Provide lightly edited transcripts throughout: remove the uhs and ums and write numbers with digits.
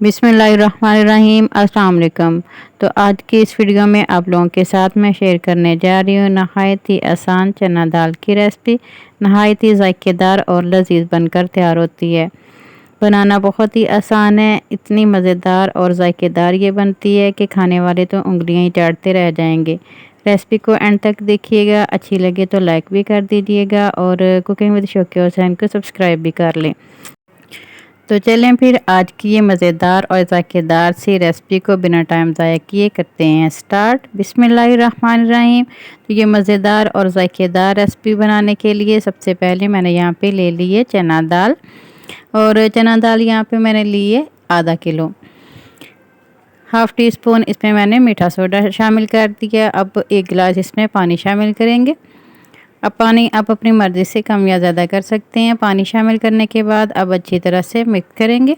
बिस्मिल्लाहिर्रहमानिर्रहीम अस्सलाम वालेकुम। तो आज की इस वीडियो में आप लोगों के साथ मैं शेयर करने जा रही हूँ नहायत ही आसान चना दाल की रेसिपी। नहायत ही ज़ायकेदार और लजीज बनकर तैयार होती है। बनाना बहुत ही आसान है, इतनी मज़ेदार और ज़ायकेदार ये बनती है कि खाने वाले तो उंगलियां ही चाटते रह जाएंगे। रेसिपी को एंड तक देखिएगा, अच्छी लगे तो लाइक भी कर दीजिएगा और कुकिंग विद शौकिया हुसैन को सब्सक्राइब भी कर लें। तो चलें फिर आज की ये मज़ेदार और ज़ायकेदार सी रेसिपी को बिना टाइम ज़ाया किए करते हैं स्टार्ट। बिस्मिल्लाहिर्रहमानिर्रहीम। तो ये मज़ेदार और ज़ायकेदार रेसिपी बनाने के लिए सबसे पहले मैंने यहाँ पे ले ली है चना दाल, और चना दाल यहाँ पे मैंने ली है आधा किलो। हाफ़ टी स्पून इसमें मैंने मीठा सोडा शामिल कर दिया। अब 1 गिलास इसमें पानी शामिल करेंगे। अब पानी आप अपनी मर्ज़ी से कम या ज़्यादा कर सकते हैं। पानी शामिल करने के बाद अब अच्छी तरह से मिक्स करेंगे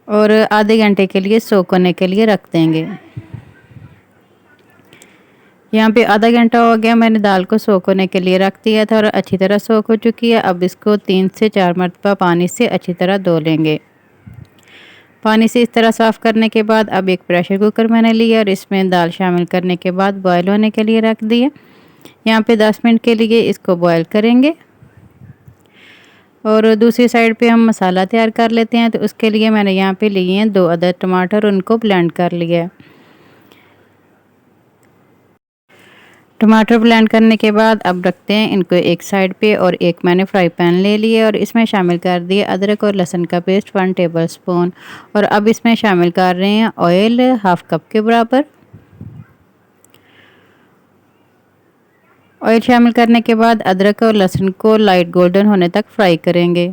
और आधे घंटे के लिए सोक होने के लिए रख देंगे। यहाँ पे आधा घंटा हो गया, मैंने दाल को सोक होने के लिए रख दिया था और अच्छी तरह सोक हो चुकी है। अब इसको 3 से 4 मरतबा पानी से अच्छी तरह धो लेंगे। पानी से इस तरह साफ़ करने के बाद अब एक प्रेशर कुकर मैंने लिया और इसमें दाल शामिल करने के बाद बॉयल होने के लिए रख दिए। यहाँ पे 10 मिनट के लिए इसको बॉयल करेंगे और दूसरी साइड पे हम मसाला तैयार कर लेते हैं। तो उसके लिए मैंने यहाँ पे लिए हैं 2 अदद टमाटर, उनको ब्लेंड कर लिया है। टमाटर ब्लेंड करने के बाद अब रखते हैं इनको एक साइड पे और एक मैंने फ्राई पैन ले लिया और इसमें शामिल कर दिए अदरक और लहसुन का पेस्ट 1 टेबल स्पून। और अब इसमें शामिल कर रहे हैं ऑयल हाफ़ कप के बराबर। ऑयल शामिल करने के बाद अदरक और लहसुन को लाइट गोल्डन होने तक फ्राई करेंगे।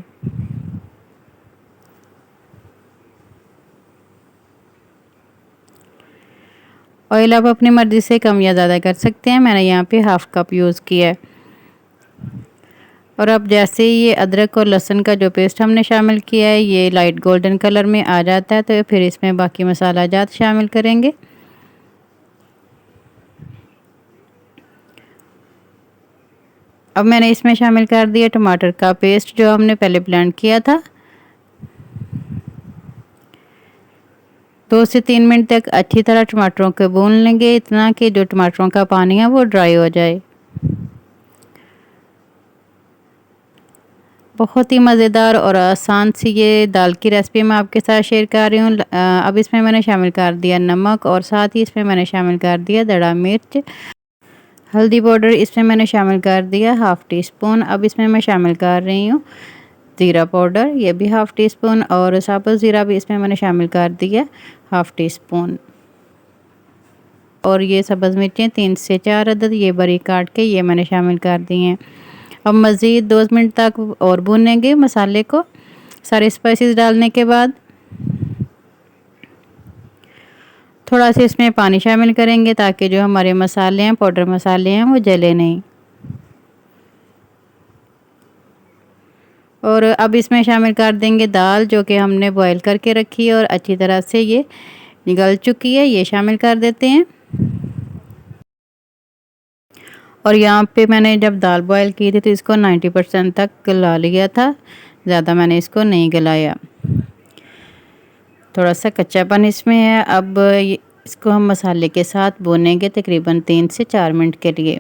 ऑयल आप अपनी मर्ज़ी से कम या ज़्यादा कर सकते हैं, मैंने यहाँ पे हाफ़ कप यूज़ किया है। और अब जैसे ही ये अदरक और लहसुन का जो पेस्ट हमने शामिल किया है ये लाइट गोल्डन कलर में आ जाता है तो फिर इसमें बाकी मसाला जात शामिल करेंगे। अब मैंने इसमें शामिल कर दिया टमाटर का पेस्ट जो हमने पहले ब्लेंड किया था। 2 से 3 मिनट तक अच्छी तरह टमाटरों को भून लेंगे, इतना कि जो टमाटरों का पानी है वो ड्राई हो जाए। बहुत ही मज़ेदार और आसान सी ये दाल की रेसिपी मैं आपके साथ शेयर कर रही हूँ। अब इसमें मैंने शामिल कर दिया नमक और साथ ही इसमें मैंने शामिल कर दिया दड़ा मिर्च। हल्दी पाउडर इसमें मैंने शामिल कर दिया हाफ़ टी स्पून। अब इसमें मैं शामिल कर रही हूँ ज़ीरा पाउडर, ये भी हाफ़ टी स्पून, और साबुत ज़ीरा भी इसमें मैंने शामिल कर दिया हाफ़ टी स्पून। और ये सब्ज़ मिर्चें 3 से 4 अदद ये बारीक काट के ये मैंने शामिल कर दी हैं। अब मज़ीद 2 मिनट तक और भूनेंगे मसाले को सारे स्पाइसेस डालने के बाद। थोड़ा सा इसमें पानी शामिल करेंगे ताकि जो हमारे मसाले हैं, पाउडर मसाले हैं, वो जले नहीं। और अब इसमें शामिल कर देंगे दाल जो कि हमने बॉईल करके रखी है और अच्छी तरह से ये निगल चुकी है, ये शामिल कर देते हैं। और यहाँ पे मैंने जब दाल बॉईल की थी तो इसको 90% तक गला लिया था, ज़्यादा मैंने इसको नहीं गलाया, थोड़ा सा कच्चापन इसमें है। अब इसको हम मसाले के साथ भूनेंगे तकरीबन 3 से 4 मिनट के लिए।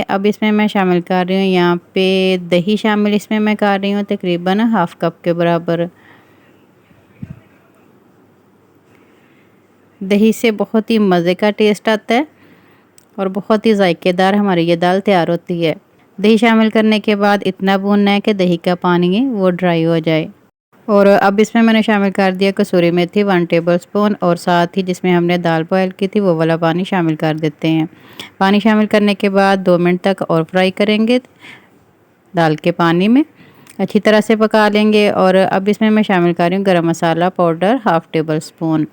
अब इसमें मैं शामिल कर रही हूँ यहाँ पे दही शामिल इसमें मैं कर रही हूँ तकरीबन हाफ़ कप के बराबर। दही से बहुत ही मज़े का टेस्ट आता है और बहुत ही ज़ायकेदार हमारी ये दाल तैयार होती है। दही शामिल करने के बाद इतना भूनना है कि दही का पानी है वो ड्राई हो जाए। और अब इसमें मैंने शामिल कर दिया कसूरी मेथी 1 टेबल स्पून, और साथ ही जिसमें हमने दाल बॉयल की थी वो वाला पानी शामिल कर देते हैं। पानी शामिल करने के बाद 2 मिनट तक और फ्राई करेंगे दाल के पानी में, अच्छी तरह से पका लेंगे। और अब इसमें मैं शामिल कर रही हूँ गरम मसाला पाउडर हाफ़ टेबल स्पून।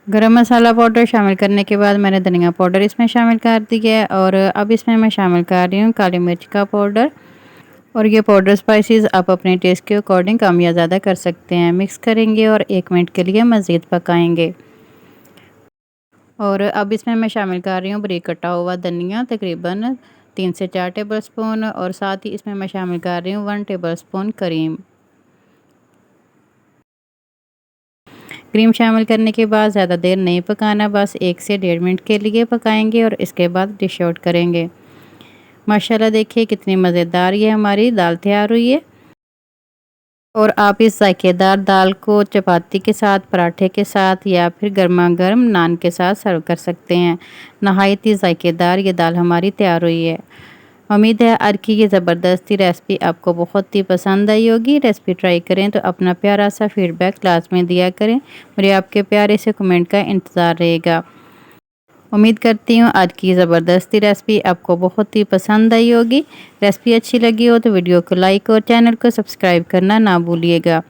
गरम मसाला पाउडर शामिल करने के बाद मैंने धनिया पाउडर इसमें शामिल कर दिया है। और अब इसमें मैं शामिल कर रही हूँ काली मिर्च का पाउडर। और ये पाउडर स्पाइसेस आप अपने टेस्ट के अकॉर्डिंग कम या ज़्यादा कर सकते हैं। मिक्स करेंगे और 1 मिनट के लिए मज़ीद पकाएंगे। और अब इसमें मैं शामिल कर रही हूँ बारीक कटा हुआ धनिया तकरीबन 3 से 4 टेबलस्पून और साथ ही इसमें मैं शामिल कर रही हूँ 1 टेबलस्पून क्रीम। क्रीम शामिल करने के बाद ज़्यादा देर नहीं पकाना, बस 1 से 1.5 मिनट के लिए पकाएंगे और इसके बाद डिश आउट करेंगे। माशाल्लाह देखिए कितनी मज़ेदार ये हमारी दाल तैयार हुई है। और आप इस जायकेदार दाल को चपाती के साथ, पराठे के साथ या फिर गर्मा गर्म नान के साथ सर्व कर सकते हैं। नहायत ही जायकेदार ये दाल हमारी तैयार हुई है। उम्मीद है आज की ये ज़बरदस्ती रेसिपी आपको बहुत ही पसंद आई होगी। रेसिपी ट्राई करें तो अपना प्यारा सा फीडबैक क्लास में दिया करें। मुझे आपके प्यारे से कमेंट का इंतज़ार रहेगा। उम्मीद करती हूँ आज की ज़बरदस्ती रेसिपी आपको बहुत ही पसंद आई होगी। रेसिपी अच्छी लगी हो तो वीडियो को लाइक और चैनल को सब्सक्राइब करना ना भूलिएगा।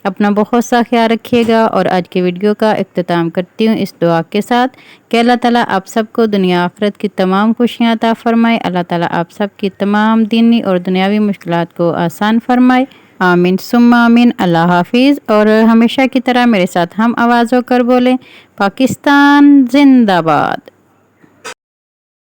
अपना बहुत सा ख्याल रखिएगा और आज की वीडियो का इख्तिताम करती हूँ इस दुआ के साथ कि अल्लाह ताला आप सबको दुनिया आखिरत की तमाम खुशियाँ अता फरमाए। अल्लाह ताला आप सबकी तमाम दीनी और दुनियावी मुश्किलात को आसान फरमाए। आमीन सुम्मा आमीन। अल्लाह हाफिज़। और हमेशा की तरह मेरे साथ हम आवाज़ होकर बोलें, पाकिस्तान जिंदाबाद।